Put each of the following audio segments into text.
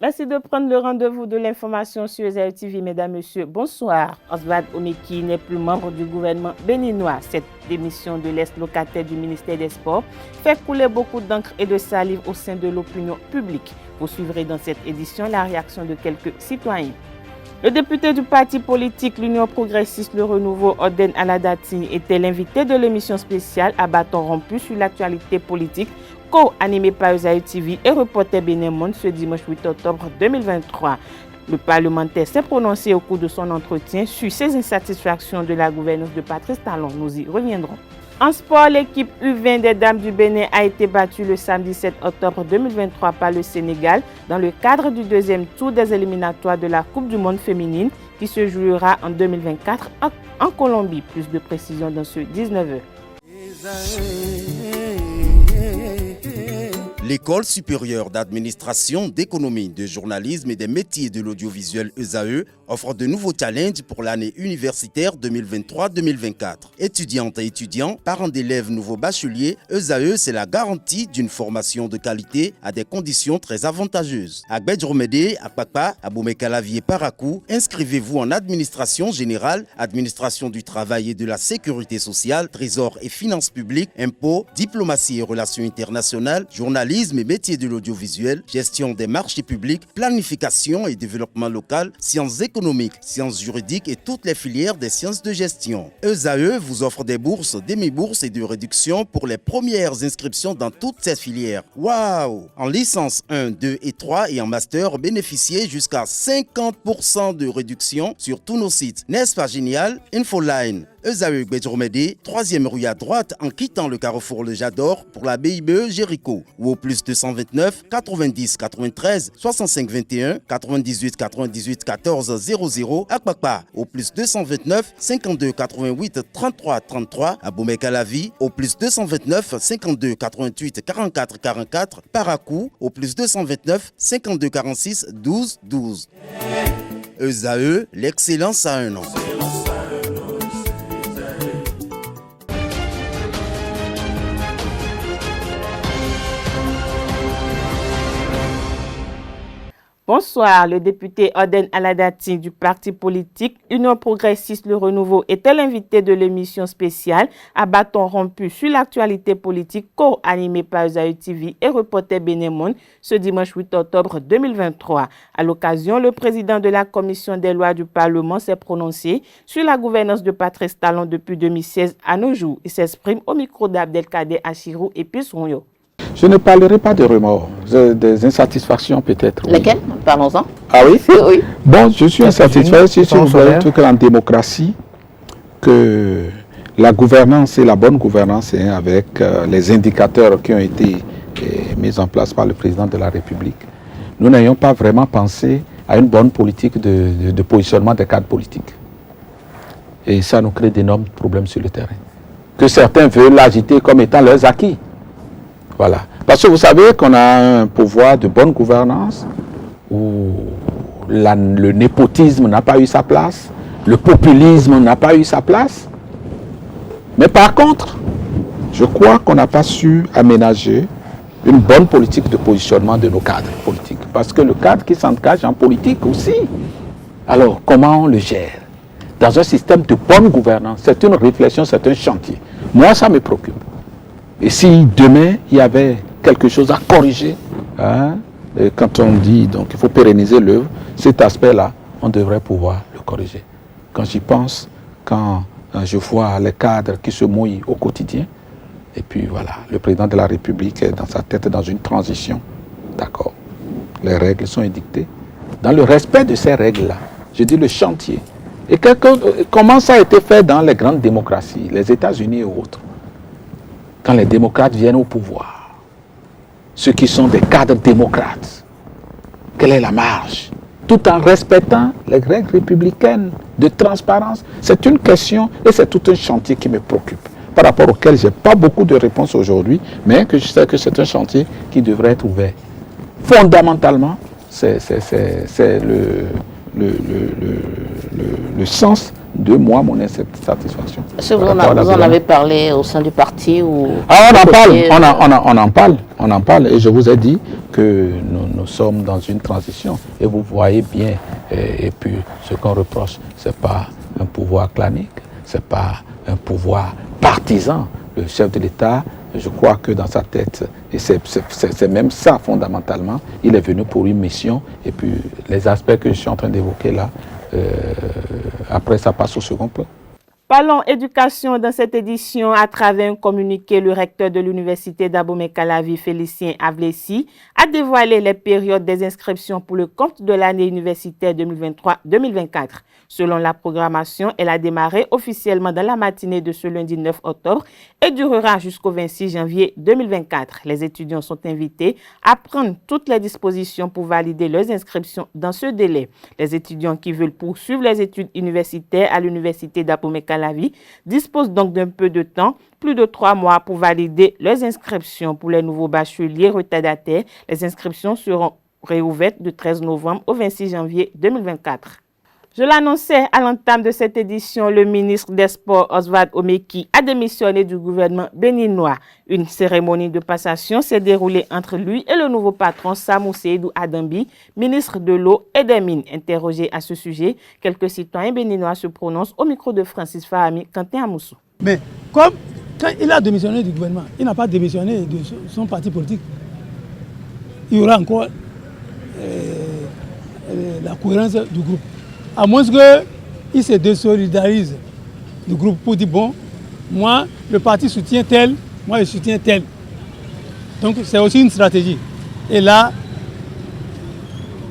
Merci de prendre le rendez-vous de l'information sur ESAE TV, mesdames, messieurs. Bonsoir. Oswald Omeki n'est plus membre du gouvernement béninois. Cette démission de l'ex-locataire du ministère des Sports fait couler beaucoup d'encre et de salive au sein de l'opinion publique. Vous suivrez dans cette édition la réaction de quelques citoyens. Le député du parti politique l'Union progressiste Le Renouveau, Oden Aladati, était l'invité de l'émission spéciale à bâton rompu sur l'actualité politique, co-animée par ESAE TV et Reporter Bénin Monde ce dimanche 8 octobre 2023. Le parlementaire s'est prononcé au cours de son entretien sur ses insatisfactions de la gouvernance de Patrice Talon. Nous y reviendrons. En sport, l'équipe U20 des Dames du Bénin a été battue le samedi 7 octobre 2023 par le Sénégal dans le cadre du deuxième tour des éliminatoires de la Coupe du Monde féminine qui se jouera en 2024 en Colombie. Plus de précisions dans ce 19h. L'École supérieure d'administration, d'économie, de journalisme et des métiers de l'audiovisuel ESAE offre de nouveaux challenges pour l'année universitaire 2023-2024. Étudiantes et étudiants, parents d'élèves nouveaux bacheliers, ESAE, c'est la garantie d'une formation de qualité à des conditions très avantageuses. À Gbedjromede, à Kpakpa, à Boumekalavi et Parakou, inscrivez-vous en administration générale, administration du travail et de la sécurité sociale, trésor et finances publiques, impôts, diplomatie et relations internationales, journalisme et métiers de l'audiovisuel, gestion des marchés publics, planification et développement local, sciences économiques, sciences juridiques et toutes les filières des sciences de gestion. ESAE vous offre des bourses, demi-bourses et de réductions pour les premières inscriptions dans toutes ces filières. Waouh! En licence 1, 2 et 3 et en master, bénéficiez jusqu'à 50% de réduction sur tous nos sites. N'est-ce pas génial? Infoline. ESAE Gbedjromede, 3e rue à droite en quittant le carrefour Le Jador pour la BIBE Jéricho ou au plus 229 90 93 65 21 98 98 14 00 à Kpakpa au plus 229 52 88 33 33 à Boumekalavi au plus 229 52 88 44 44 Parakou au plus 229 52 46 12 12. ESAE, l'excellence à un nom. Bonsoir, le député Oden Aladati du parti politique Union progressiste Le Renouveau était l'invité de l'émission spéciale à bâton rompu sur l'actualité politique co-animée par ESAE TV et Reporter Bénin Monde ce dimanche 8 octobre 2023. À l'occasion, le président de la commission des lois du Parlement s'est prononcé sur la gouvernance de Patrice Talon depuis 2016 à nos jours. Il s'exprime au micro d'Abdelkader Achirou et Pissounyo. Je ne parlerai pas de remords, des insatisfactions peut-être. Oui. Lesquelles? Parlons-en. Ah oui? Oui. Bon, je suis insatisfait si vous voulez en démocratie que la gouvernance et la bonne gouvernance avec les indicateurs qui ont été mis en place par le président de la République. Nous n'ayons pas vraiment pensé à une bonne politique de positionnement des cadres politiques. Et ça nous crée d'énormes problèmes sur le terrain. Que certains veulent l'agiter comme étant leurs acquis. Voilà. Parce que vous savez qu'on a un pouvoir de bonne gouvernance où le népotisme n'a pas eu sa place, le populisme n'a pas eu sa place. Mais par contre, je crois qu'on n'a pas su aménager une bonne politique de positionnement de nos cadres politiques. Parce que le cadre qui s'engage en politique aussi, alors comment on le gère? Dans un système de bonne gouvernance, c'est une réflexion, c'est un chantier. Moi, ça me préoccupe. Et si demain, il y avait quelque chose à corriger, hein, quand on dit donc il faut pérenniser l'œuvre, cet aspect-là, on devrait pouvoir le corriger. Quand j'y pense, quand je vois les cadres qui se mouillent au quotidien, et puis voilà, le président de la République est dans sa tête dans une transition, d'accord, les règles sont édictées. Dans le respect de ces règles-là, je dis le chantier. Et comment ça a été fait dans les grandes démocraties, les États-Unis et autres? Quand les démocrates viennent au pouvoir, ceux qui sont des cadres démocrates, quelle est la marge? Tout en respectant les règles républicaines de transparence. C'est une question et c'est tout un chantier qui me préoccupe, par rapport auquel je n'ai pas beaucoup de réponses aujourd'hui, mais que je sais que c'est un chantier qui devrait être ouvert. Fondamentalement, c'est le sens 2 mois mon insatisfaction. Est-ce que vous en avez parlé au sein du parti ou... On en parle et je vous ai dit que nous sommes dans une transition et vous voyez bien et puis ce qu'on reproche, c'est pas un pouvoir clanique, c'est pas un pouvoir partisan. Le chef de l'État, je crois que dans sa tête, et c'est même ça fondamentalement, il est venu pour une mission et puis les aspects que je suis en train d'évoquer là, après ça passe au second plan. Parlons éducation dans cette édition à travers un communiqué. Le recteur de l'université d'Abomey-Calavi, Félicien Avlessi, a dévoilé les périodes des inscriptions pour le compte de l'année universitaire 2023-2024. Selon la programmation, elle a démarré officiellement dans la matinée de ce lundi 9 octobre et durera jusqu'au 26 janvier 2024. Les étudiants sont invités à prendre toutes les dispositions pour valider leurs inscriptions dans ce délai. Les étudiants qui veulent poursuivre les études universitaires à l'université d'Abomey-Calavi disposent donc d'un peu de temps, plus de 3 mois pour valider leurs inscriptions. Pour les nouveaux bacheliers retardataires, les inscriptions seront réouvertes du 13 novembre au 26 janvier 2024. Je l'annonçais à l'entame de cette édition, le ministre des Sports, Oswald Omeki, a démissionné du gouvernement béninois. Une cérémonie de passation s'est déroulée entre lui et le nouveau patron Samou Seydou Adambi, ministre de l'eau et des mines. Interrogé à ce sujet, quelques citoyens béninois se prononcent au micro de Francis Fahami Quentin Amoussou. Mais comme quand il a démissionné du gouvernement, il n'a pas démissionné de son parti politique, il y aura encore la cohérence du groupe. À moins qu'il se désolidarise du groupe pour dire, bon, moi, le parti soutient tel, moi, je soutiens tel. Donc, c'est aussi une stratégie. Et là,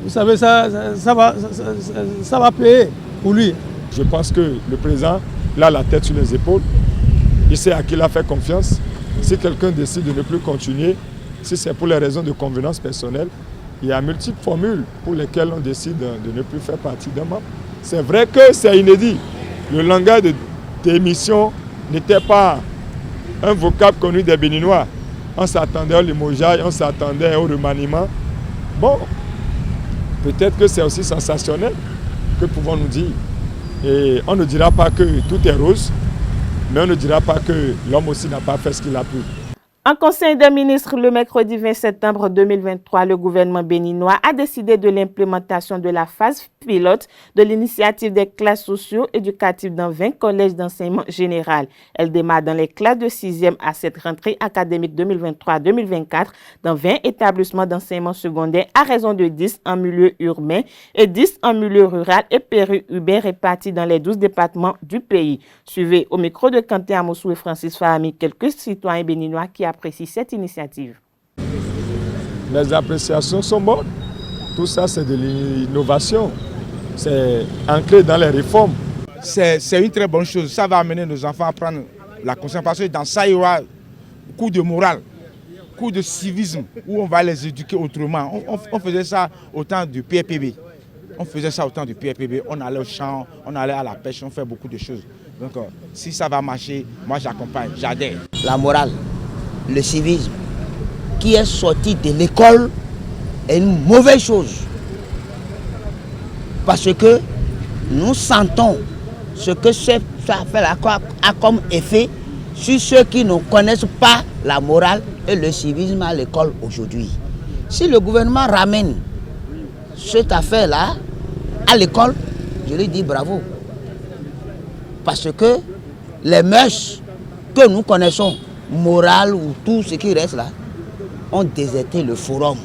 vous savez, ça va payer pour lui. Je pense que le président, il a la tête sur les épaules. Il sait à qui il a fait confiance. Si quelqu'un décide de ne plus continuer, si c'est pour les raisons de convenance personnelle, il y a multiples formules pour lesquelles on décide de ne plus faire partie d'un membre. C'est vrai que c'est inédit. Le langage de démission n'était pas un vocable connu des Béninois. On s'attendait au limogeage, on s'attendait au remaniement. Bon, peut-être que c'est aussi sensationnel, que pouvons-nous dire. Et on ne dira pas que tout est rose, mais on ne dira pas que l'homme aussi n'a pas fait ce qu'il a pu. En Conseil des ministres, le mercredi 20 septembre 2023, le gouvernement béninois a décidé de l'implémentation de la phase pilote de l'initiative des classes socio-éducatives dans 20 collèges d'enseignement général. Elle démarre dans les classes de 6e à cette rentrée académique 2023-2024 dans 20 établissements d'enseignement secondaire à raison de 10 en milieu urbain et 10 en milieu rural et périurbain répartis dans les 12 départements du pays. Suivez au micro de Quentin Amoussou et Francis Fahami quelques citoyens béninois qui apprécient cette initiative. Les appréciations sont bonnes. Tout ça, c'est de l'innovation. C'est ancré dans les réformes. C'est une très bonne chose. Ça va amener nos enfants à prendre la conscience. Parce que dans ça, il y aura cours de morale, cours de civisme, où on va les éduquer autrement. On faisait ça au temps du PRPB. On allait au champ, on allait à la pêche, on fait beaucoup de choses. Donc, si ça va marcher, moi j'accompagne, j'adhère. La morale, le civisme, qui est sorti de l'école est une mauvaise chose. Parce que nous sentons ce que ça fait a comme effet sur ceux qui ne connaissent pas la morale et le civisme à l'école aujourd'hui. Si le gouvernement ramène cette affaire-là à l'école, je lui dis bravo. Parce que les mœurs que nous connaissons, morale ou tout ce qui reste là, ont déserté le forum,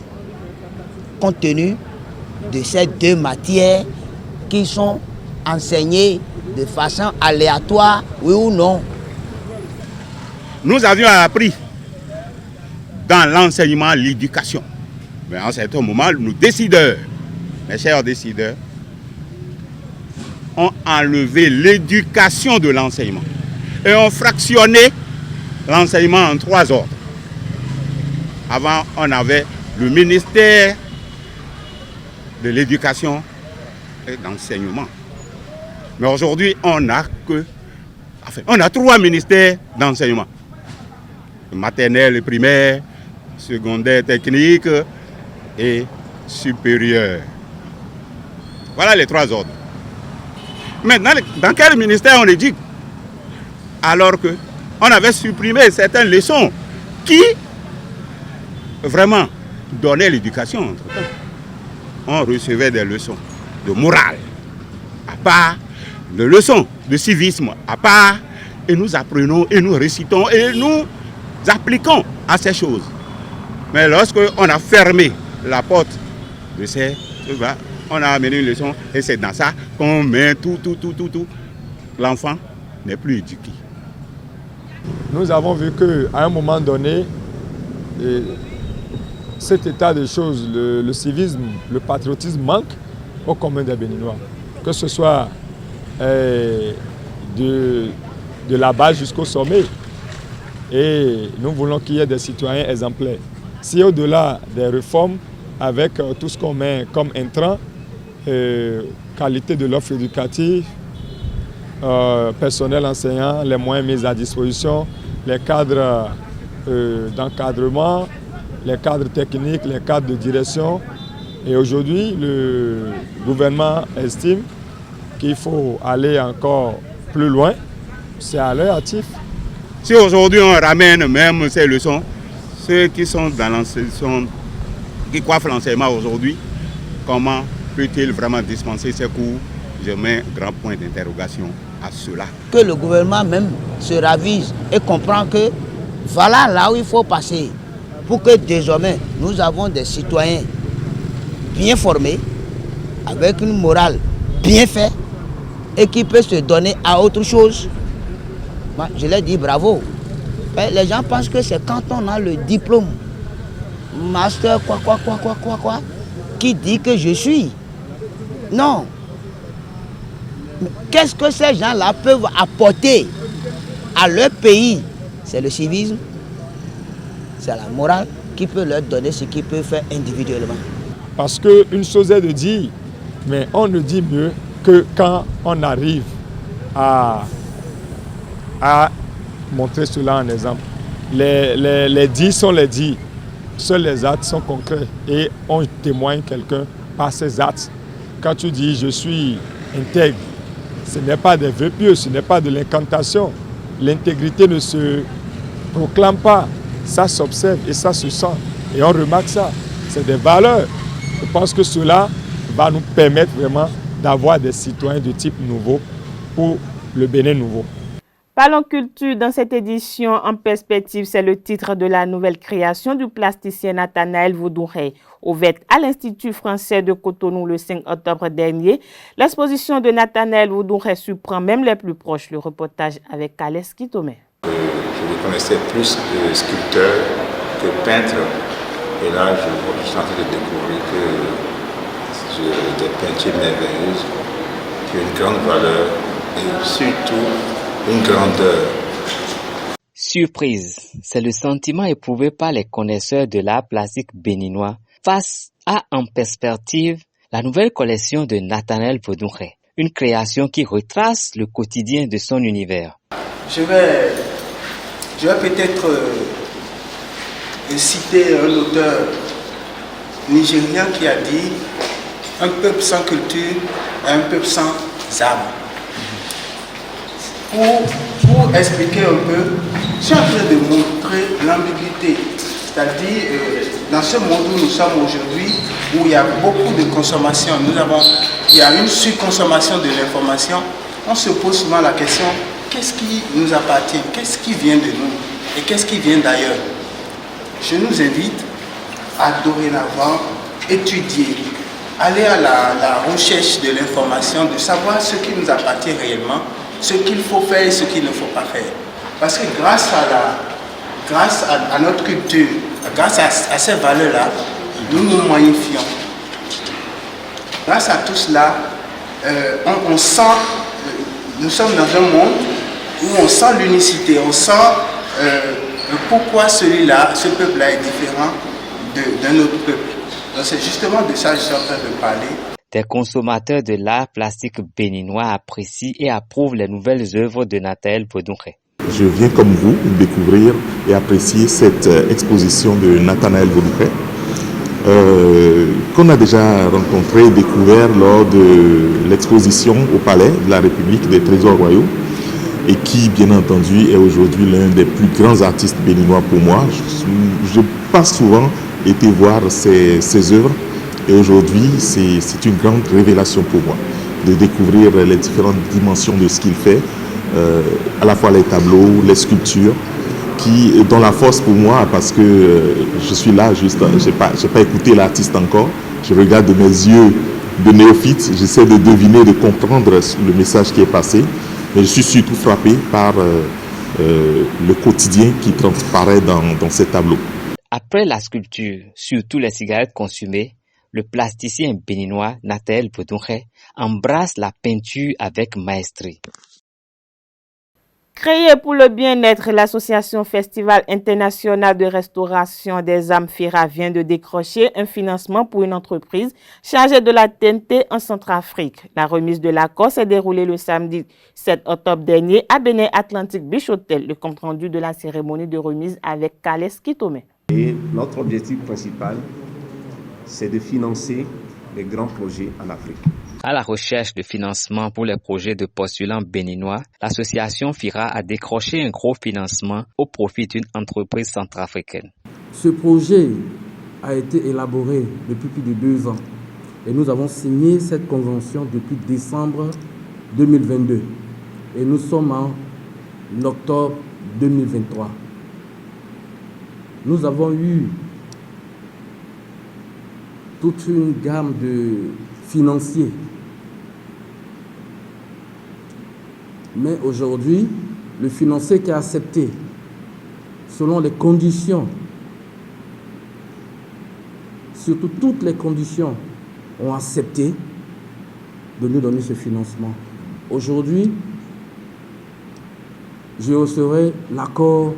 compte tenu de ces deux matières qui sont enseignées de façon aléatoire, oui ou non. Nous avions appris dans l'enseignement l'éducation. Mais à un certain moment, nos décideurs, mes chers décideurs, ont enlevé l'éducation de l'enseignement et ont fractionné l'enseignement en 3 ordres. Avant, on avait le ministère de l'éducation et d'enseignement. Mais aujourd'hui, on a 3 ministères d'enseignement. Maternelle et primaire, secondaire technique et supérieur. Voilà les 3 ordres. Mais dans quel ministère on éduque? Alors qu'on avait supprimé certaines leçons qui vraiment donnaient l'éducation entre-temps. On recevait des leçons de morale, à part, de leçons de civisme, à part, et nous apprenons, et nous récitons, et nous appliquons à ces choses. Mais lorsqu'on a fermé la porte de ces choses-là, on a amené une leçon, et c'est dans ça qu'on met tout. L'enfant n'est plus éduqué. Nous avons vu qu'à un moment donné, cet état de choses, le civisme, le patriotisme manque au commun des Béninois. Que ce soit de la base jusqu'au sommet. Et nous voulons qu'il y ait des citoyens exemplaires. Si au-delà des réformes, avec tout ce qu'on met comme intrant, qualité de l'offre éducative, personnel enseignant, les moyens mis à disposition, les cadres d'encadrement, les cadres techniques, les cadres de direction. Et aujourd'hui, le gouvernement estime qu'il faut aller encore plus loin. C'est à leur actif. Si aujourd'hui on ramène même ces leçons, ceux qui sont dans l'enseignement, qui coiffent l'enseignement aujourd'hui, comment peut-il vraiment dispenser ces cours? Je mets un grand point d'interrogation à cela. Que le gouvernement même se ravise et comprend que voilà là où il faut passer pour que désormais nous avons des citoyens bien formés, avec une morale bien faite et qui peut se donner à autre chose. Moi, je leur dis bravo. Les gens pensent que c'est quand on a le diplôme, master, qui dit que je suis. Non. Qu'est-ce que ces gens-là peuvent apporter à leur pays? C'est le civisme, c'est la morale qui peut leur donner ce qu'ils peuvent faire individuellement. Parce qu'une chose est de dire, mais on ne dit mieux que quand on arrive à montrer cela en exemple. Les dits sont les dits, seuls les actes sont concrets et on témoigne quelqu'un par ses actes. Quand tu dis je suis intègre, ce n'est pas des vœux pieux, ce n'est pas de l'incantation. L'intégrité ne se proclame pas, ça s'observe et ça se sent. Et on remarque ça, c'est des valeurs. Je pense que cela va nous permettre vraiment d'avoir des citoyens de type nouveau pour le Bénin nouveau. Parlons culture dans cette édition en perspective, c'est le titre de la nouvelle création du plasticien Nathanaël Vodouret, ouverte à l'Institut français de Cotonou le 5 octobre dernier. L'exposition de Nathanaël Vodouret surprend même les plus proches. Le reportage avec Alès Kitomé. Je le connaissais plus sculpteur que peintre. Et là, je suis en train de découvrir que des peintures merveilleuses qui ont une grande valeur et surtout une grandeur. Surprise, c'est le sentiment éprouvé par les connaisseurs de l'art plastique béninois face à En perspective, la nouvelle collection de Nathanaël Vodouret, une création qui retrace le quotidien de son univers. Je vais peut-être citer un auteur nigérien qui a dit « Un peuple sans culture est un peuple sans âme ». Pour expliquer un peu, je suis en train de montrer l'ambiguïté. C'est-à-dire, dans ce monde où nous sommes aujourd'hui, où il y a beaucoup de consommation, il y a une surconsommation de l'information, on se pose souvent la question, qu'est-ce qui nous appartient? Qu'est-ce qui vient de nous? Et qu'est-ce qui vient d'ailleurs? Je nous invite à dorénavant étudier, aller à la recherche de l'information, de savoir ce qui nous appartient réellement, ce qu'il faut faire et ce qu'il ne faut pas faire. Parce que grâce à notre culture, grâce à ces valeurs-là, nous nous magnifions. Grâce à tout cela, on sent, nous sommes dans un monde où on sent l'unicité, on sent pourquoi celui-là, ce peuple-là est différent d'un autre peuple. Donc c'est justement de ça que je suis en train de parler. Des consommateurs de l'art plastique béninois apprécient et approuvent les nouvelles œuvres de Nathanaël Vodouret. Je viens comme vous découvrir et apprécier cette exposition de Nathanaël Vodouret qu'on a déjà rencontré et découvert lors de l'exposition au Palais de la République des Trésors Royaux et qui, bien entendu, est aujourd'hui l'un des plus grands artistes béninois pour moi. Je passe souvent été voir ses œuvres et aujourd'hui, c'est une grande révélation pour moi de découvrir les différentes dimensions de ce qu'il fait, à la fois les tableaux, les sculptures, dont la force pour moi, parce que je suis là, juste, j'ai pas écouté l'artiste encore, je regarde de mes yeux de néophyte, j'essaie de deviner, de comprendre le message qui est passé, mais je suis surtout frappé par le quotidien qui transparaît dans ces tableaux. Après la sculpture sur toutes les cigarettes consumées, le plasticien béninois Nathanaël Vodunhe embrasse la peinture avec maestrie. Créée pour le bien-être, l'association Festival international de restauration des âmes FIRA vient de décrocher un financement pour une entreprise chargée de la TNT en Centrafrique. La remise de l'accord s'est déroulée le samedi 7 octobre dernier à Benin Atlantic Beach Hotel. Le compte-rendu de la cérémonie de remise avec Kales Kitome. Et notre objectif principal, c'est de financer les grands projets en Afrique. À la recherche de financement pour les projets de postulants béninois, l'association FIRA a décroché un gros financement au profit d'une entreprise centrafricaine. Ce projet a été élaboré depuis plus de 2 ans et nous avons signé cette convention depuis décembre 2022 et nous sommes en octobre 2023. Nous avons eu toute une gamme de financiers. Mais aujourd'hui, le financier qui a accepté, selon les conditions, surtout toutes les conditions, ont accepté de nous donner ce financement. Aujourd'hui, je recevrai l'accord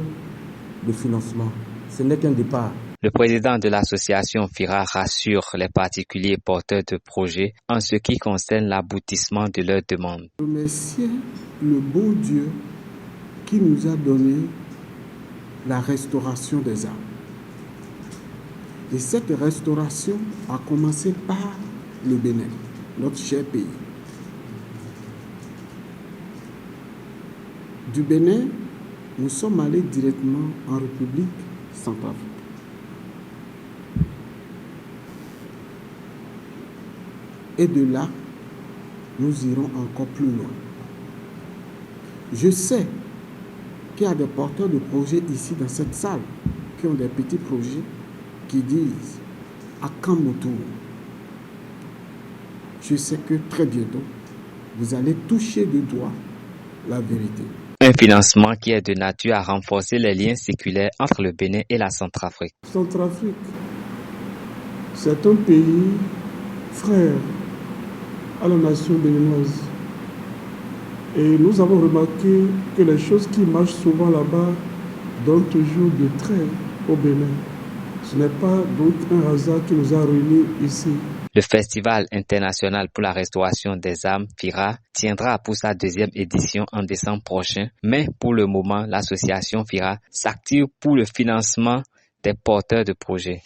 de financement. Ce n'est qu'un départ. Le président de l'association FIRA rassure les particuliers porteurs de projets en ce qui concerne l'aboutissement de leurs demandes. Remercier le beau Dieu qui nous a donné la restauration des âmes. Et cette restauration a commencé par le Bénin, notre cher pays. Du Bénin, nous sommes allés directement en République centrafricaine. Et de là, nous irons encore plus loin. Je sais qu'il y a des porteurs de projets ici dans cette salle qui ont des petits projets qui disent à quand mon tour. Je sais que très bientôt, vous allez toucher du doigt la vérité. Un financement qui est de nature à renforcer les liens séculaires entre le Bénin et la Centrafrique. Centrafrique, c'est un pays frère à la nation béninoise. Et nous avons remarqué que les choses qui marchent souvent là-bas donnent toujours de traits au Bénin. Ce n'est pas donc un hasard qui nous a réunis ici. Le Festival international pour la restauration des âmes, FIRA, tiendra pour sa 2e édition en décembre prochain. Mais pour le moment, l'association FIRA s'active pour le financement des porteurs de projets.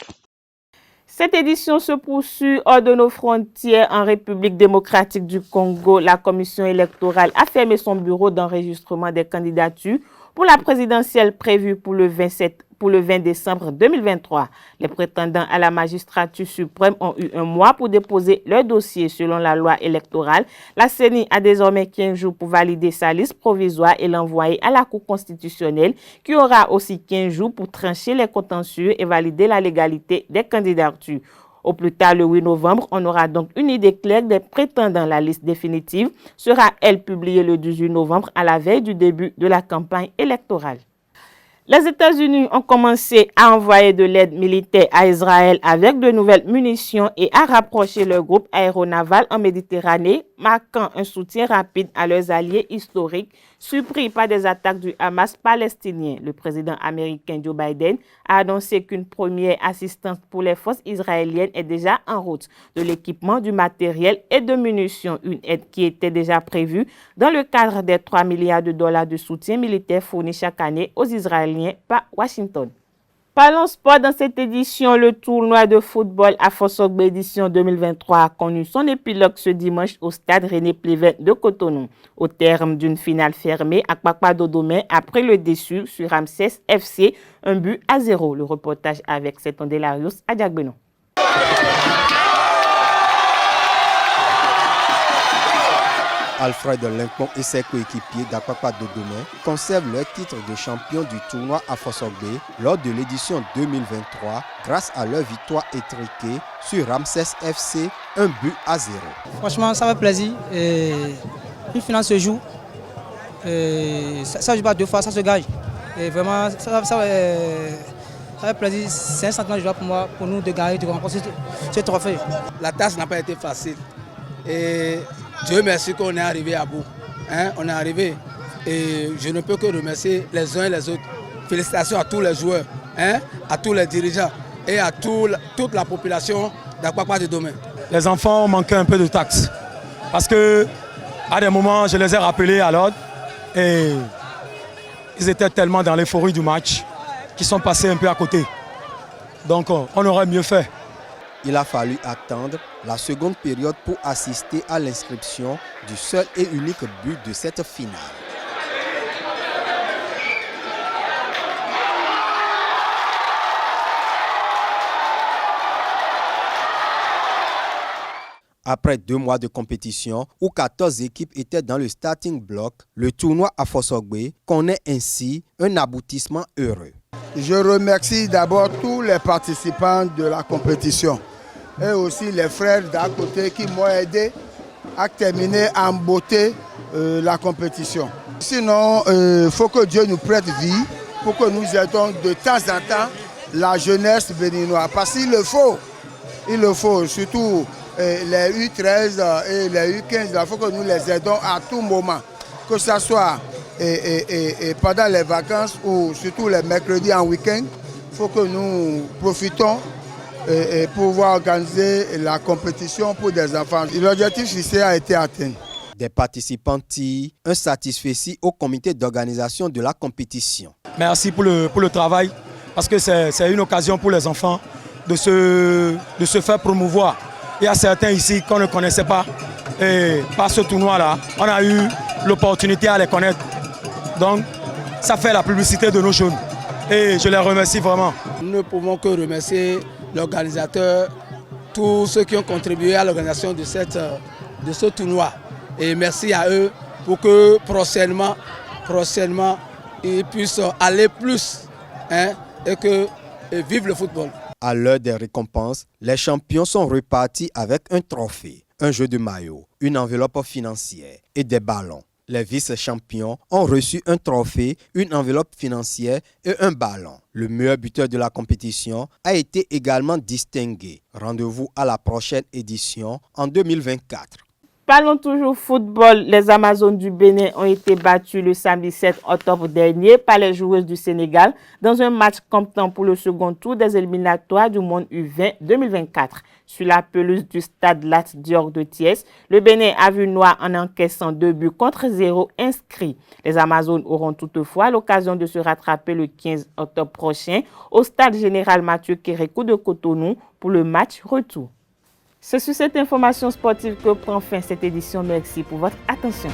Cette édition se poursuit hors de nos frontières en République démocratique du Congo. La commission électorale a fermé son bureau d'enregistrement des candidatures pour la présidentielle prévue pour le 20 décembre 2023. Les prétendants à la magistrature suprême ont eu un mois pour déposer leur dossier selon la loi électorale. La CENI a désormais 15 jours pour valider sa liste provisoire et l'envoyer à la Cour constitutionnelle qui aura aussi 15 jours pour trancher les contentieux et valider la légalité des candidatures. Au plus tard, le 8 novembre, on aura donc une idée claire des prétendants. La liste définitive sera, elle, publiée le 18 novembre à la veille du début de la campagne électorale. Les États-Unis ont commencé à envoyer de l'aide militaire à Israël avec de nouvelles munitions et à rapprocher leur groupe aéronaval en Méditerranée, marquant un soutien rapide à leurs alliés historiques surpris par des attaques du Hamas palestinien. Le président américain Joe Biden a annoncé qu'une première assistance pour les forces israéliennes est déjà en route. De l'équipement, du matériel et de munitions, une aide qui était déjà prévue dans le cadre des 3 milliards de dollars de soutien militaire fournis chaque année aux Israéliens par Washington. Parlons sport dans cette édition. Le tournoi de football Afosogbe édition 2023 a connu son épilogue ce dimanche au stade René Pleven de Cotonou. Au terme d'une finale fermée, Akpakpa Dodoma a pris le dessus sur Ramses FC, 1-0. Le reportage avec Seton Delarius à Diagbeno. Alfred Linkmon et ses coéquipiers d'Akpakpa Dodoma conservent leur titre de champion du tournoi Afosogbe lors de l'édition 2023 grâce à leur victoire étriquée sur Ramses FC 1-0. Franchement, ça fait plaisir. Et une finale se joue. Et ça ne joue pas deux fois, ça se gagne. Et vraiment, ça fait plaisir. C'est un sentiment de joie pour moi, pour nous de gagner, de remporter ce trophée. La tâche n'a pas été facile. Et Dieu merci qu'on est arrivé à bout. On est arrivé et je ne peux que remercier les uns et les autres. Félicitations à tous les joueurs, à tous les dirigeants et à toute la population d'Akpakpa Dodoma. Les enfants ont manqué un peu de tact parce que à des moments je les ai rappelés à l'ordre et ils étaient tellement dans l'euphorie du match qu'ils sont passés un peu à côté. Donc on aurait mieux fait. Il a fallu attendre la seconde période pour assister à l'inscription du seul et unique but de cette finale. Après 2 mois de compétition où 14 équipes étaient dans le starting block, le tournoi Afosogbe connaît ainsi un aboutissement heureux. Je remercie d'abord tous les participants de la compétition et aussi les frères d'à côté qui m'ont aidé à terminer en beauté la compétition. Sinon, il faut que Dieu nous prête vie pour que nous aidons de temps en temps la jeunesse béninoise. Parce qu'il le faut, surtout les U13 et les U15, il faut que nous les aidons à tout moment, que ce soit pendant les vacances ou surtout les mercredis en week-end. Il faut que nous profitons et pouvoir organiser la compétition pour des enfants. L'objectif fixé a été atteint. Des participants tirent un satisfait au comité d'organisation de la compétition. Merci pour le travail parce que c'est une occasion pour les enfants de se faire promouvoir. Il y a certains ici qu'on ne connaissait pas et par ce tournoi-là, on a eu l'opportunité à les connaître. Donc ça fait la publicité de nos jeunes et je les remercie vraiment. Nous ne pouvons que remercier l'organisateur, tous ceux qui ont contribué à l'organisation de ce tournoi. Et merci à eux pour que prochainement ils puissent aller plus et que vive le football. À l'heure des récompenses, les champions sont repartis avec un trophée, un jeu de maillot, une enveloppe financière et des ballons. Les vice-champions ont reçu un trophée, une enveloppe financière et un ballon. Le meilleur buteur de la compétition a été également distingué. Rendez-vous à la prochaine édition en 2024. Parlons toujours football. Les Amazones du Bénin ont été battues le samedi 7 octobre dernier par les joueuses du Sénégal dans un match comptant pour le second tour des éliminatoires du Monde U20 2024. Sur la pelouse du stade Lat Dior de Thiès, le Bénin a vu noir en encaissant 2 buts contre 0 inscrits. Les Amazones auront toutefois l'occasion de se rattraper le 15 octobre prochain au stade général Mathieu Kérékou de Cotonou pour le match retour. C'est sur cette information sportive que prend fin cette édition. Merci pour votre attention.